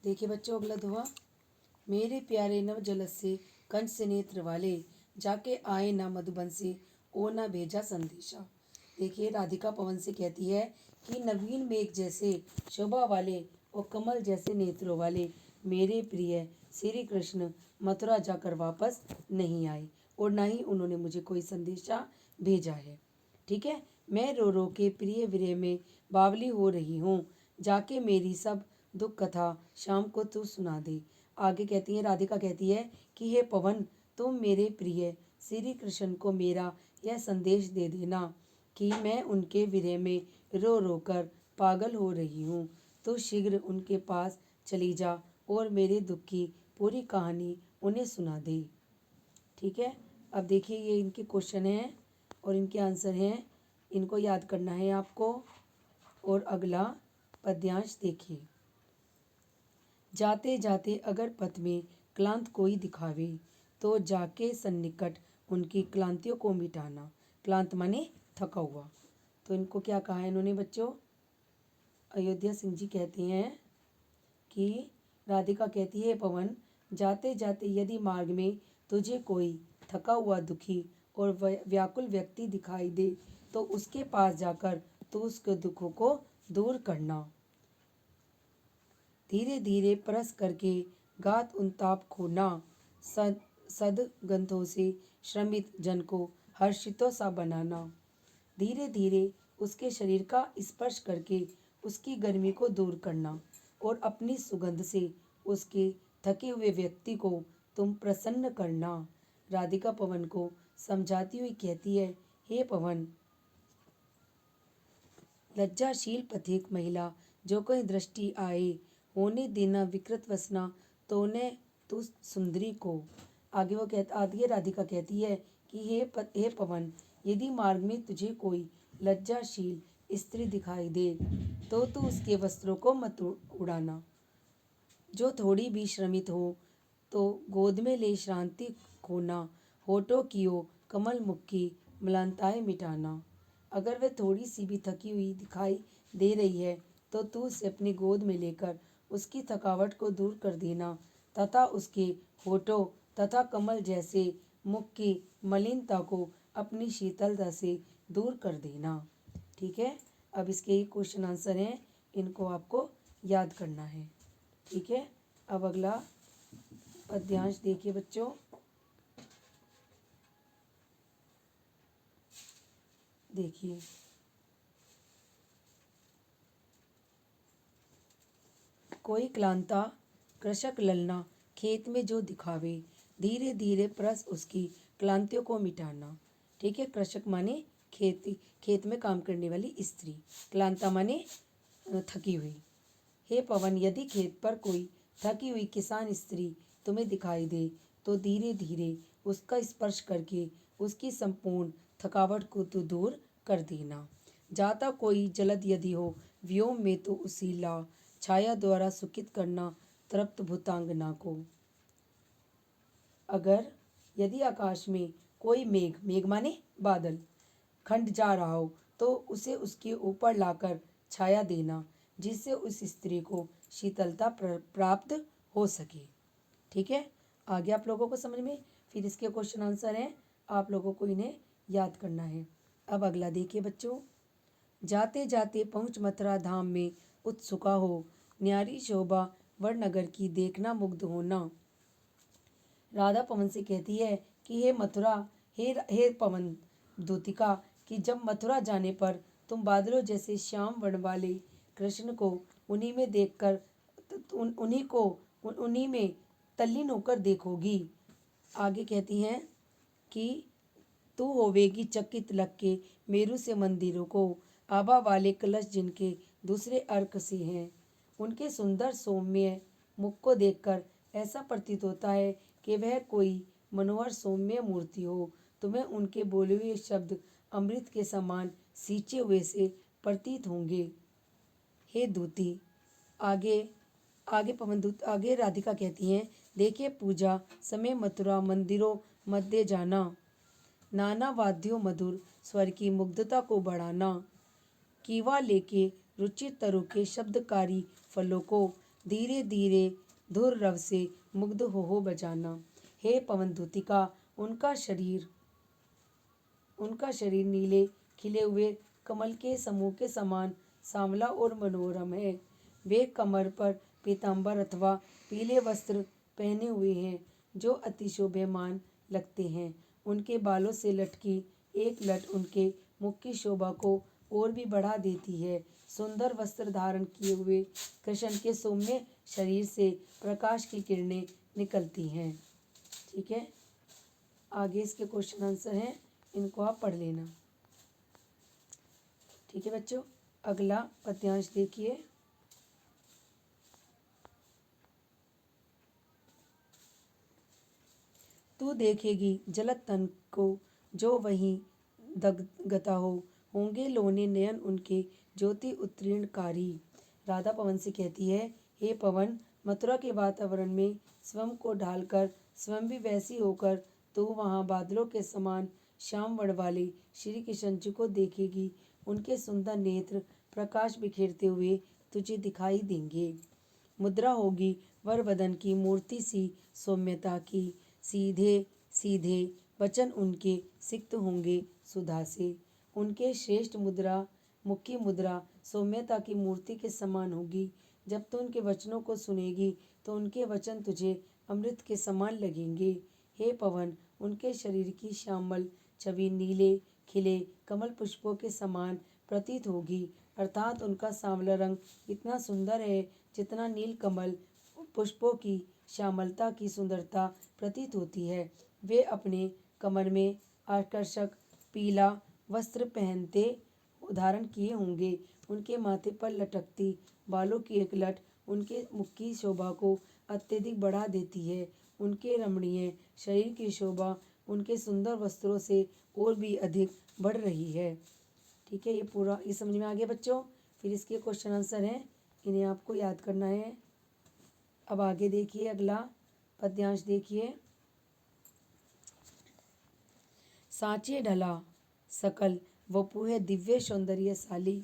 देखिए बच्चों अगला दोहा। मेरे प्यारे नव जलस से कंठ से नेत्र वाले, जाके आए ना मधुबन से ओ ना भेजा संदेशा। देखिए राधिका पवन से कहती है कि नवीन मेघ जैसे शोभा वाले और कमल जैसे नेत्रों वाले मेरे प्रिय श्री कृष्ण मथुरा जाकर वापस नहीं आए और ना ही उन्होंने मुझे कोई संदेशा भेजा है। ठीक है, मैं रो रो के प्रिय विरह में बावली हो रही हूँ, जाके मेरी सब दुख कथा शाम को तू सुना दे। आगे कहती है राधिका कहती है कि हे पवन, तुम मेरे प्रिय श्री कृष्ण को मेरा यह संदेश दे देना कि मैं उनके विरह में रो रो कर पागल हो रही हूँ। तो शीघ्र उनके पास चली जा और मेरे दुख की पूरी कहानी उन्हें सुना दे। ठीक है, अब देखिए ये इनके क्वेश्चन हैं और इनके आंसर हैं, इनको याद करना है आपको। और अगला पद्यांश देखिए। जाते जाते अगर पथ में क्लांत कोई दिखावे, तो जाके सन्निकट उनकी क्लांतियों को मिटाना। क्लांत माने थका हुआ। तो इनको क्या कहा है इन्होंने बच्चों? अयोध्या सिंह जी कहते हैं कि राधिका कहती है पवन, जाते जाते यदि मार्ग में तुझे कोई थका हुआ दुखी और व्याकुल व्यक्ति दिखाई दे, तो उसके पास जाकर तो उसके दुखों को दूर करना। धीरे धीरे परस करके गात उनताप खोना, सद गंधों से श्रमित जन को हर्षितों सा बनाना। धीरे धीरे उसके शरीर का स्पर्श करके उसकी गर्मी को दूर करना और अपनी सुगंध से उसके थके हुए व्यक्ति को तुम प्रसन्न करना। राधिका पवन को समझाती हुई कहती है, हे पवन, लज्जाशील पथिक महिला जो कहीं दृष्टि आए, होने देना विकृत वसना तो ने तू सुंदरी को। आगे राधिका कहती है कि हे पवन, यदि मार्ग में तुझे कोई लज्जाशील स्त्री दिखाई दे, तो तू उसके वस्त्रों को मत उड़ाना। जो थोड़ी भी श्रमित हो तो गोद में ले श्रांति खोना, होठों की ओ कमल मुख की म्लानताएं मिटाना। अगर वह थोड़ी सी भी थकी हुई दिखाई दे रही है, तो तू उसे अपनी गोद में लेकर उसकी थकावट को दूर कर देना तथा उसके होठों तथा कमल जैसे मुख की मलिनता को अपनी शीतलता से दूर कर देना। ठीक है, अब इसके ही क्वेश्चन आंसर हैं, इनको आपको याद करना है। ठीक है, अब अगला पद्यांश देखिए बच्चों। देखिए, कोई क्लांता कृषक ललना खेत में जो दिखावे, धीरे धीरे परस उसकी क्लांतियों को मिटाना। ठीक है, कृषक माने खेत में काम करने वाली स्त्री, क्लांता माने थकी हुई। हे पवन, यदि खेत पर कोई थकी हुई किसान स्त्री तुम्हें दिखाई दे, तो धीरे धीरे उसका स्पर्श करके उसकी संपूर्ण थकावट को तो दूर कर देना। जाता कोई जलद यदि हो व्योम में, तो उसी ला छाया द्वारा सुखित करना तृप्त भूतांगना को। अगर यदि आकाश में कोई मेघ माने बादल खंड जा रहा हो, तो उसे उसके ऊपर लाकर छाया देना, जिससे उस स्त्री को शीतलता प्राप्त हो सके। ठीक है, आ गया आप लोगों को समझ में? फिर इसके क्वेश्चन आंसर हैं, आप लोगों को इन्हें याद करना है। अब अगला देखिए बच्चों। जाते जाते पहुँच मथुरा धाम में उत्सुका हो, न्यारी शोभा वरनगर की देखना मुग्ध होना। राधा पवन से कहती है कि हे मथुरा, हे पवन दूतिका, कि जब मथुरा जाने पर तुम बादलों जैसे श्याम वर्ण वाले कृष्ण को उन्हीं में देखकर उन्हीं में तल्लीन होकर देखोगी। आगे कहती हैं कि तू होवेगी चकित लग के मेरू से मंदिरों को, आभा वाले कलश जिनके दूसरे अर्क से हैं। उनके सुंदर सौम्य मुख को देखकर ऐसा प्रतीत होता है कि वह कोई मनोहर सौम्य मूर्ति हो। तुम्हें उनके बोले हुए शब्द अमृत के समान सींचे हुए से प्रतीत होंगे। हे दूती, आगे आगे राधिका कहती हैं, देखिए पूजा समय मथुरा मंदिरों मध्य जाना, नाना वाद्यों मधुर स्वर की मुग्धता को बढ़ाना, कीवा लेके रुचिर तरु के शब्दकारी फलों को धीरे धीरे धुर रव से मुग्ध हो बजाना। हे पवन दूतिका, उनका शरीर नीले खिले हुए कमल के समूह के समान सांवला और मनोरम है। वे कमर पर पीतांबर अथवा पीले वस्त्र पहने हुए हैं जो अति शोभायमान लगते हैं। उनके बालों से लटकी एक लट उनके मुख की शोभा को और भी बढ़ा देती है। सुंदर वस्त्र धारण किए हुए कृष्ण के सौम्य शरीर से प्रकाश की किरणें निकलती हैं। ठीक है, आगे इसके क्वेश्चन आंसर हैं, इनको आप पढ़ लेना। ठीक है बच्चों, अगला पद्यांश देखिए। तू देखेगी जलत तन को जो वहीं दगता हो, होंगे लोने नयन उनके ज्योति उत्तीर्णकारी। राधा पवन से कहती है, हे पवन, मथुरा के वातावरण में स्वयं को ढालकर स्वयं भी वैसी होकर तो वहाँ बादलों के समान श्याम वर्ण वाले श्री कृष्ण जी को देखेगी। उनके सुंदर नेत्र प्रकाश बिखेरते हुए तुझे दिखाई देंगे। मुद्रा होगी वर वदन की मूर्ति सी सौम्यता की, सीधे सीधे वचन उनके सिक्त होंगे सुधा से। उनके श्रेष्ठ मुद्रा मुखी मुद्रा सौम्यता की मूर्ति के समान होगी। जब तू उनके वचनों को सुनेगी तो उनके वचन तुझे अमृत के समान लगेंगे। हे पवन, उनके शरीर की श्यामल छवि नीले खिले कमल पुष्पों के समान प्रतीत होगी, अर्थात उनका सांवला रंग इतना सुंदर है जितना नील कमल पुष्पों की श्यामलता की सुंदरता प्रतीत होती है। वे अपने कमर में आकर्षक पीला वस्त्र पहनते धारण किए होंगे। उनके माथे पर लटकती बालों की एक लट उनके मुख की शोभा को अत्यधिक बढ़ा देती है। उनके रमणीय शरीर की शोभा उनके सुंदर वस्त्रों से और भी अधिक बढ़ रही है। ठीक है, ये समझ में आ गया बच्चों। फिर इसके क्वेश्चन आंसर हैं, इन्हें आपको याद करना है। अब आगे देखिए, अगला पद्यांश देखिए। सांचे ढला सकल वपु है दिव्य सौंदर्यशाली,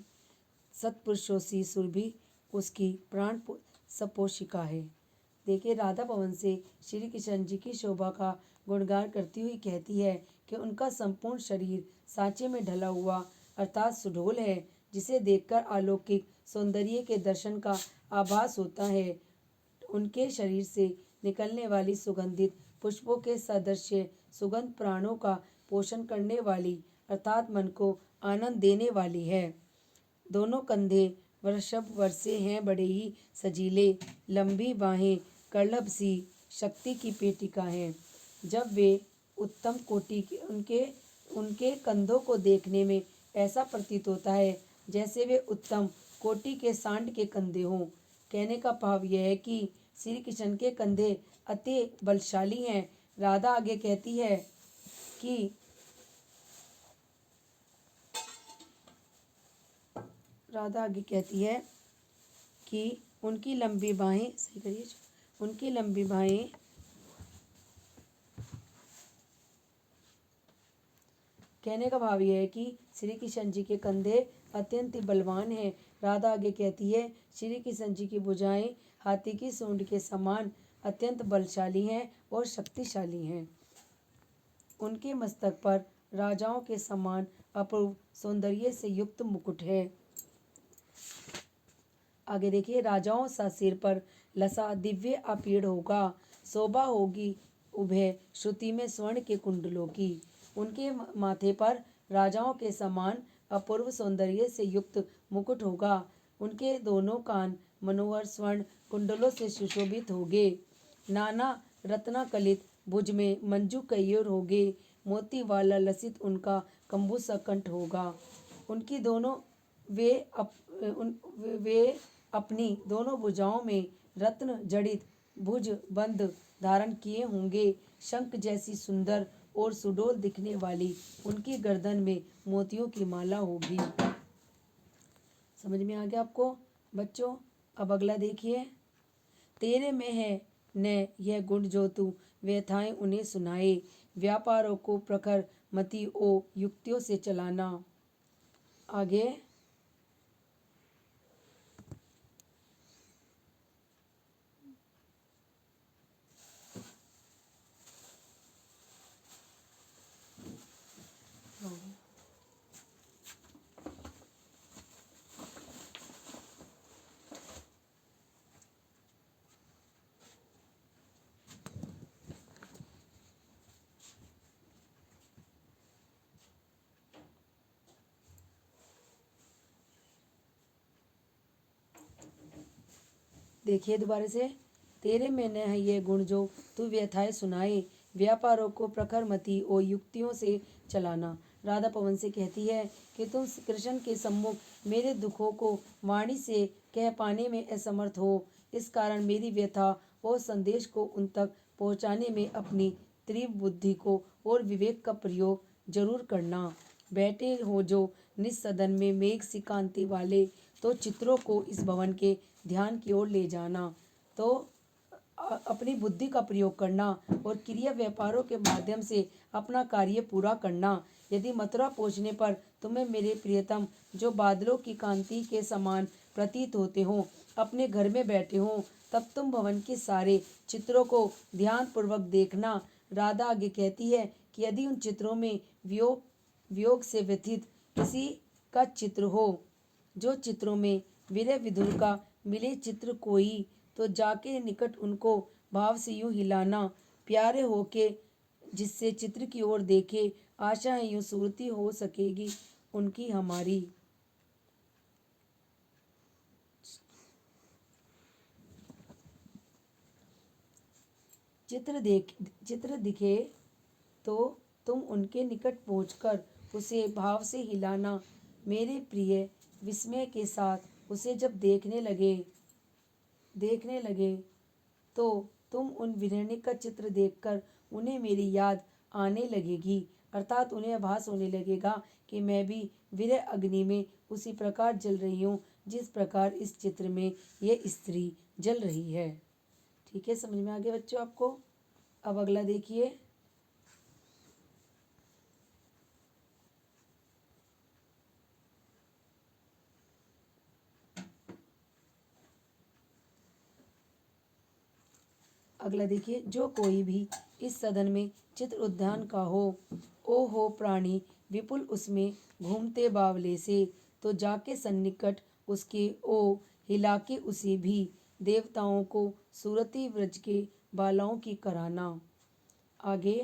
सत्पुरुषों सी सुरभि उसकी प्राण सपोषिका है। देखिए, राधा पवन से श्री कृष्ण जी की शोभा का गुणगान करती हुई कहती है कि उनका संपूर्ण शरीर सांचे में ढला हुआ अर्थात सुडौल है, जिसे देखकर अलौकिक सौंदर्य के दर्शन का आभास होता है। उनके शरीर से निकलने वाली सुगंधित पुष्पों के सदृश सुगंध प्राणों का पोषण करने वाली अर्थात मन को आनंद देने वाली है। दोनों कंधे वृषभ वर्षे हैं बड़े ही सजीले, लंबी बाहें कलभ सी शक्ति की पेटिका हैं। जब वे उत्तम कोटि के उनके कंधों को देखने में ऐसा प्रतीत होता है जैसे वे उत्तम कोटि के सांड के कंधे हों। कहने का भाव यह है कि श्री कृष्ण के कंधे अति बलशाली हैं। राधा आगे कहती है कि उनकी लंबी बाहें सही करिए उनकी लंबी बाहें कहने का भाव यह है कि श्री कृष्ण जी के कंधे अत्यंत बलवान हैं। राधा आगे कहती है, श्री कृष्ण जी की भुजाएं हाथी की सूंड के समान अत्यंत बलशाली हैं और शक्तिशाली हैं। उनके मस्तक पर राजाओं के समान अपूर्व सौंदर्य से युक्त मुकुट है। आगे देखिए, राजाओं सा सिर पर लसा दिव्य अपीड़ होगा, शोभा होगी उभय श्रुति में स्वर्ण के कुंडलों की। उनके माथे पर राजाओं के समान अपूर्व सौंदर्य से युक्त मुकुट होगा। उनके दोनों कान मनोहर स्वर्ण कुंडलों से सुशोभित होंगे। नाना रत्नाकलित भुज में मंजू कैयूर होगे, मोती वाला लसित उनका कंबूसा कंठ होगा। उनकी दोनों वे अपनी दोनों भुजाओं में रत्न जड़ित भुज बंद धारण किए होंगे। शंख जैसी सुंदर और सुडौल दिखने वाली उनकी गर्दन में मोतियों की माला होगी। समझ में आ गया आपको बच्चों। अब अगला देखिए, तेरे में है न यह गुण जो तू व्यथाएं उन्हें सुनाए, व्यापारों को प्रखर मति ओ युक्तियों से चलाना। आगे देखिए दोबारा से, तेरे में न है ये गुण जो तू व्यथाएं सुनाए, व्यापारों को प्रखर मति और युक्तियों से चलाना। राधा पवन से कहती है कि तुम कृष्ण के सम्मुख मेरे दुखों को वाणी से कह पाने में असमर्थ हो, इस कारण मेरी व्यथा और संदेश को उन तक पहुँचाने में अपनी तीव्र बुद्धि को और विवेक का प्रयोग जरूर करना। बैठे हो जो निस्सदन में मेघ सी कांति वाले, तो चित्रों को इस भवन के ध्यान की ओर ले जाना। तो अपनी बुद्धि का प्रयोग करना और क्रिया व्यापारों के माध्यम से अपना कार्य पूरा करना। यदि मथुरा पहुँचने पर तुम्हें मेरे प्रियतम, जो बादलों की कांति के समान प्रतीत होते हों, अपने घर में बैठे हों, तब तुम भवन के सारे चित्रों को ध्यानपूर्वक देखना। राधा आगे कहती है कि यदि उन चित्रों में वियोग वियोग से व्यथित किसी का चित्र हो, जो चित्रों में विरह विधुर का मिले चित्र कोई, तो जाके निकट उनको भाव से यूं हिलाना, प्यारे होके जिससे चित्र की ओर देखे, आशा है यूं सूरती हो सकेगी उनकी हमारी। चित्र दिखे तो तुम उनके निकट पहुंचकर उसे भाव से हिलाना। मेरे प्रिय विस्मय के साथ उसे जब देखने लगे तो तुम उन विरहणी का चित्र देखकर उन्हें मेरी याद आने लगेगी, अर्थात उन्हें आभास होने लगेगा कि मैं भी विरह अग्नि में उसी प्रकार जल रही हूँ जिस प्रकार इस चित्र में ये स्त्री जल रही है। ठीक है, समझ में आ गया बच्चों आपको? अब अगला देखिए। अगला देखिए, जो कोई भी इस सदन में चित्र उद्यान का हो प्राणी विपुल उसमें घूमते बावले से, तो जाके सन्निकट उसके हिलाके उसे भी देवताओं को सूरती व्रज के बालाओं की कराना। आगे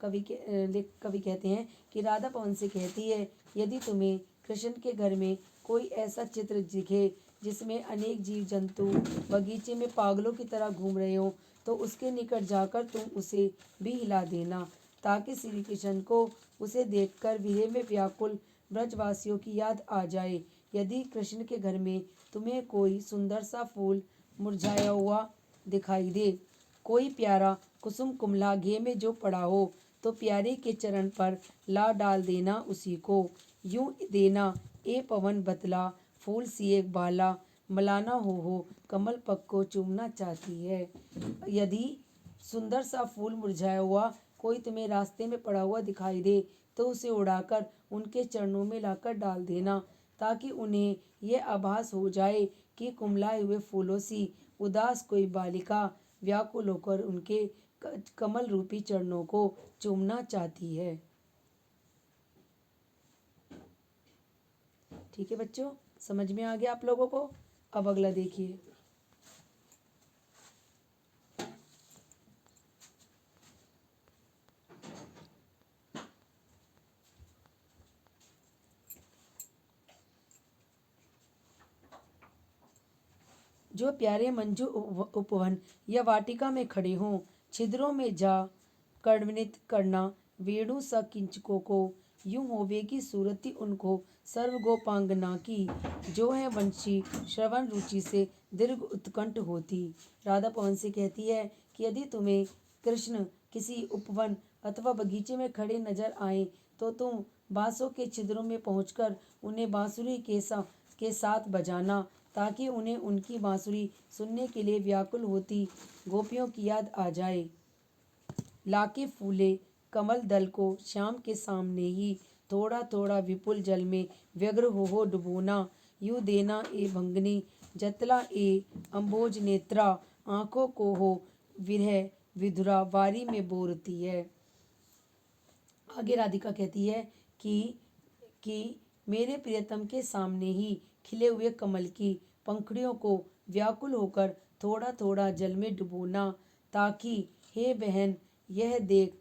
कवि कहते हैं कि राधा पवन से कहती है, यदि तुम्हें कृष्ण के घर में कोई ऐसा चित्र दिखे जिसमें अनेक जीव जंतु बगीचे में पागलों की तरह घूम रहे हो, तो उसके निकट जाकर तुम उसे भी हिला देना, ताकि श्री कृष्ण को उसे देखकर विरह में व्याकुल ब्रजवासियों की याद आ जाए। यदि कृष्ण के घर में तुम्हें कोई सुंदर सा फूल मुरझाया हुआ दिखाई दे, कोई प्यारा कुसुम कुमला घे में जो पड़ा हो, तो प्यारे के चरण पर ला डाल देना उसी को, यूं देना ए पवन बतला, फूल सी एक बाला, मलाना हो कमल पग को चूमना चाहती है। यदि सुंदर सा फूल मुरझाया हुआ कोई तुम्हें रास्ते में पड़ा हुआ दिखाई दे, तो उसे उड़ाकर उनके चरणों में लाकर डाल देना, ताकि उन्हें यह आभास हो जाए कि कुमलाए हुए फूलों सी उदास कोई बालिका व्याकुल होकर उनके कमल रूपी चरणों को चूमना चाहती है। ठीक है बच्चों, समझ में आ गया आप लोगों को? अब अगला देखिए। जो प्यारे मंजू उपवन या वाटिका में खड़े हों, छिद्रों में जा कर्णित करना वेणु सा किंचकों को, यूं होवेगी सूरती उनको सर्वगोपांगना की, जो है वंशी श्रवण रुचि से दीर्घ उत्कंठ होती। राधा पवन से कहती है कि यदि तुम्हें कृष्ण किसी उपवन अथवा बगीचे में खड़े नजर आए, तो तुम बांसों के छिद्रों में पहुंचकर उन्हें बांसुरी के साथ बजाना, ताकि उन्हें उनकी बांसुरी सुनने के लिए व्याकुल होती गोपियों की याद आ जाए। लाके फूले कमल दल को श्याम के सामने ही थोड़ा थोड़ा विपुल जल में व्यग्र हो डुबोना, यूं देना ए भंगनी, जतला ए अम्बोज नेत्रा, आँखों को हो विरह विधुरा वारी में बोरती है। आगे राधिका कहती है कि मेरे प्रियतम के सामने ही खिले हुए कमल की पंखुड़ियों को व्याकुल होकर थोड़ा थोड़ा जल में डुबोना, ताकि हे बहन यह देख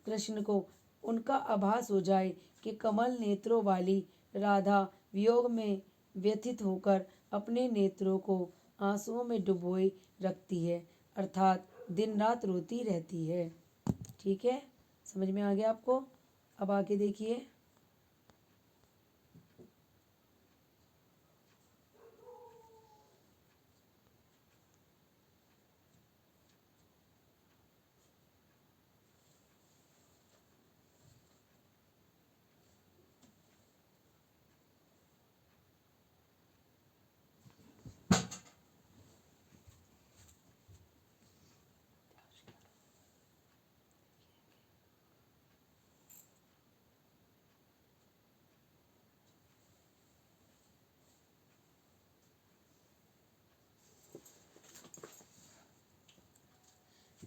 कृष्ण को उनका आभास हो जाए कि कमल नेत्रों वाली राधा वियोग में व्यथित होकर अपने नेत्रों को आंसुओं में डुबोए रखती है, अर्थात दिन रात रोती रहती है। ठीक है, समझ में आ गया आपको? अब आगे देखिए।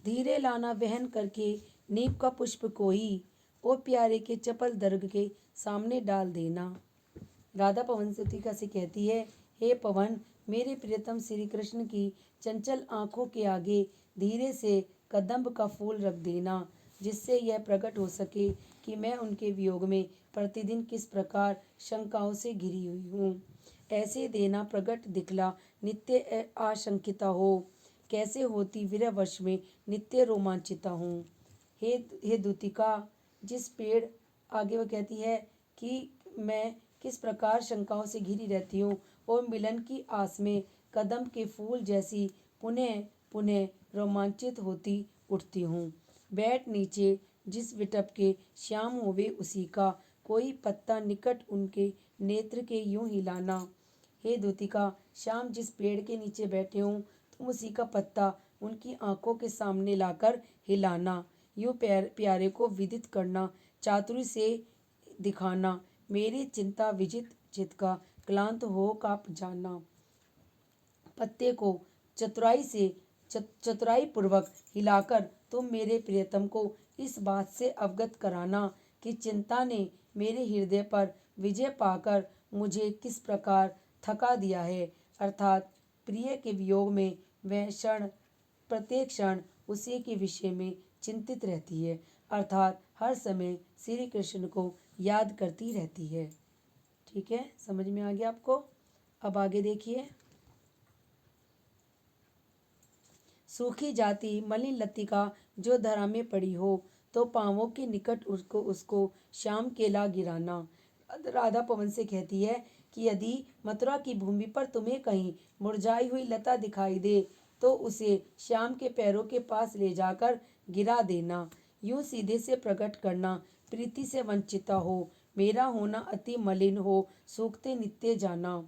धीरे लाना वहन करके नीम का पुष्प कोई, ओ प्यारे के चपल दर्ग के सामने डाल देना। राधा पवन सतिका से कहती है, हे पवन, मेरे प्रियतम श्री कृष्ण की चंचल आंखों के आगे धीरे से कदम्ब का फूल रख देना, जिससे यह प्रकट हो सके कि मैं उनके वियोग में प्रतिदिन किस प्रकार शंकाओं से घिरी हुई हूँ। ऐसे देना प्रगट दिखला नित्य आशंकिता हो, कैसे होती विरह वश में नित्य रोमांचिता हूँ। हे दूतिका, जिस पेड़, आगे वह कहती है कि मैं किस प्रकार शंकाओं से घिरी रहती हूँ और मिलन की आस में कदम के फूल जैसी पुनः पुनः रोमांचित होती उठती हूँ। बैठ नीचे जिस विटप के श्याम होवे उसी का, कोई पत्ता निकट उनके नेत्र के यूं हिलाना। हे दूतिका, श्याम जिस पेड़ के नीचे बैठे हों, तुम उसी का पत्ता उनकी आंखों के सामने लाकर हिलाना, यूं प्यारे को विदित करना, चातुर्य से दिखाना, मेरी चिंता विजित चित का क्लांत हो काप जाना। पत्ते को चतुराई पूर्वक हिलाकर तुम मेरे प्रियतम को इस बात से अवगत कराना कि चिंता ने मेरे हृदय पर विजय पाकर मुझे किस प्रकार थका दिया है, अर्थात प्रिय के वियोग में वह प्रत्येक क्षण उसी के विषय में चिंतित रहती है, अर्थात हर समय श्री कृष्ण को याद करती रहती है। ठीक है, समझ में आ गया आपको? अब आगे देखिए। सूखी जाती मलिन लतिका जो धरा में पड़ी हो, तो पांवों के निकट उसको श्याम केला गिराना। राधा पवन से कहती है कि यदि मथुरा की भूमि पर तुम्हें कहीं मुरझाई हुई लता दिखाई दे, तो उसे श्याम के पैरों के पास ले जाकर गिरा देना। यूं सीधे से प्रकट करना, प्रीति से वंचिता हो, मेरा होना अति मलिन हो, सूखते नित्य जाना।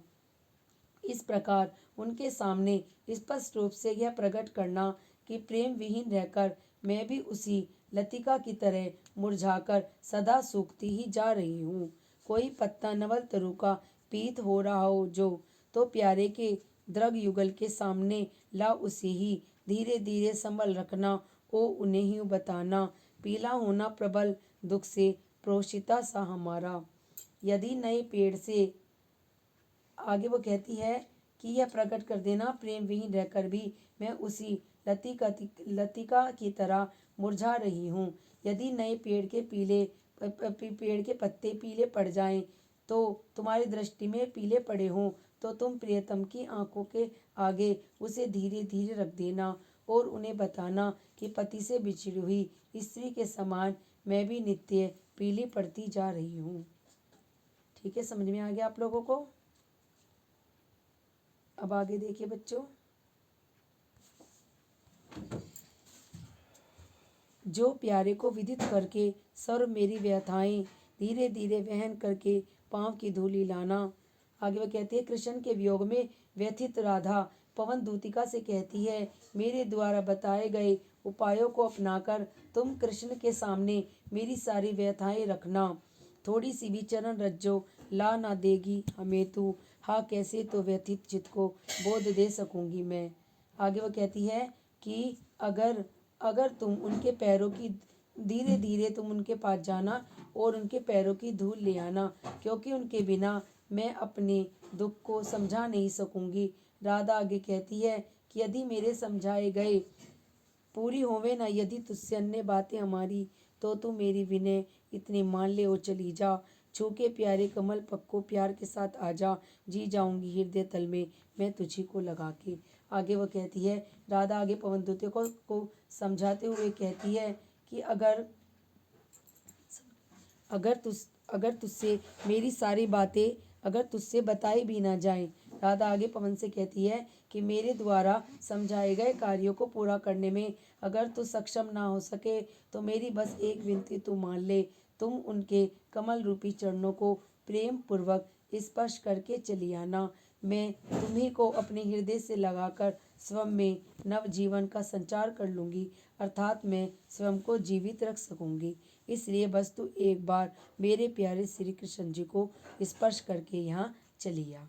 इस प्रकार उनके सामने स्पष्ट रूप से यह प्रकट करना कि प्रेम विहीन रहकर मैं भी उसी लतिका की तरह मुरझाकर सदा सूखती ही जा रही हूँ। कोई पत्ता नवल तरु का पीत हो रहा हो जो, तो प्यारे के द्रग युगल के सामने ला उसे ही धीरे धीरे संभल रखना, ओ उन्हें ही बताना, पीला होना प्रबल दुख से प्रोषिता सा हमारा। यदि नए पेड़ से, आगे वो कहती है कि यह प्रकट कर देना, प्रेम विहीन रहकर भी मैं उसी लतिका की तरह मुरझा रही हूँ। यदि नए पेड़ के पत्ते पीले पड़ जाएं, तो तुम्हारी दृष्टि में पीले पड़े हों, तो तुम प्रियतम की आंखों के आगे उसे धीरे धीरे रख देना और उन्हें बताना कि पति से बिछड़ी हुई स्त्री के समान मैं भी नित्य पीली पड़ती जा रही हूँ। ठीक है, समझ में आ गया आप लोगों को? अब आगे देखिए बच्चों। जो प्यारे को विदित करके सर्व मेरी व्यथाएं धीरे धीरे वहन करके पांव की धूली लाना। आगे वह कहती है, कृष्ण के वियोग में व्यथित राधा पवन दूतिका से कहती है, मेरे द्वारा बताए गए उपायों को अपनाकर तुम कृष्ण के सामने मेरी सारी व्यथाएं रखना। थोड़ी सी भी चरण रज्जो ला ना देगी हमें तू, हाँ कैसे तो व्यथित चित्त को बोध दे सकूंगी मैं। आगे वह कहती है कि अगर अगर तुम उनके पैरों की, धीरे धीरे तुम उनके पास जाना और उनके पैरों की धूल ले आना, क्योंकि उनके बिना मैं अपने दुख को समझा नहीं सकूंगी। राधा आगे कहती है कि यदि मेरे समझाए गए पूरी होवे ना यदि तुझसे अन्य बातें हमारी, तो तू मेरी विनय इतने मान ले और चली जा। छू के प्यारे कमल पक्को प्यार के साथ आ जा, जी जाऊंगी हृदय तल में मैं तुझी को लगा के। आगे वो कहती है, राधा आगे पवन दूते को समझाते हुए कहती है कि अगर तुझसे मेरी सारी बातें अगर तुझसे बताई भी ना जाए, राधा आगे पवन से कहती है कि मेरे द्वारा समझाए गए कार्यों को पूरा करने में अगर तू सक्षम ना हो सके तो मेरी बस एक विनती तू मान ले, तुम उनके कमल रूपी चरणों को प्रेम पूर्वक स्पर्श करके चली आना। मैं तुम्ही को अपने हृदय से लगाकर स्वयं में नव जीवन का संचार कर लूँगी, अर्थात मैं स्वयं को जीवित रख सकूँगी। इसलिए बस तू एक बार मेरे प्यारे श्री कृष्ण जी को स्पर्श करके यहाँ चली आ।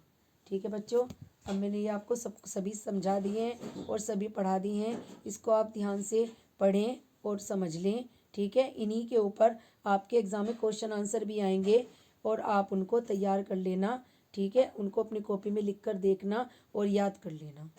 ठीक है बच्चों, अब मैंने ये आपको सभी समझा दिए हैं और सभी पढ़ा दिए हैं। इसको आप ध्यान से पढ़ें और समझ लें। ठीक है, इन्हीं के ऊपर आपके एग्ज़ाम में क्वेश्चन आंसर भी आएंगे और आप उनको तैयार कर लेना। ठीक है, उनको अपनी कॉपी में लिख कर देखना और याद कर लेना।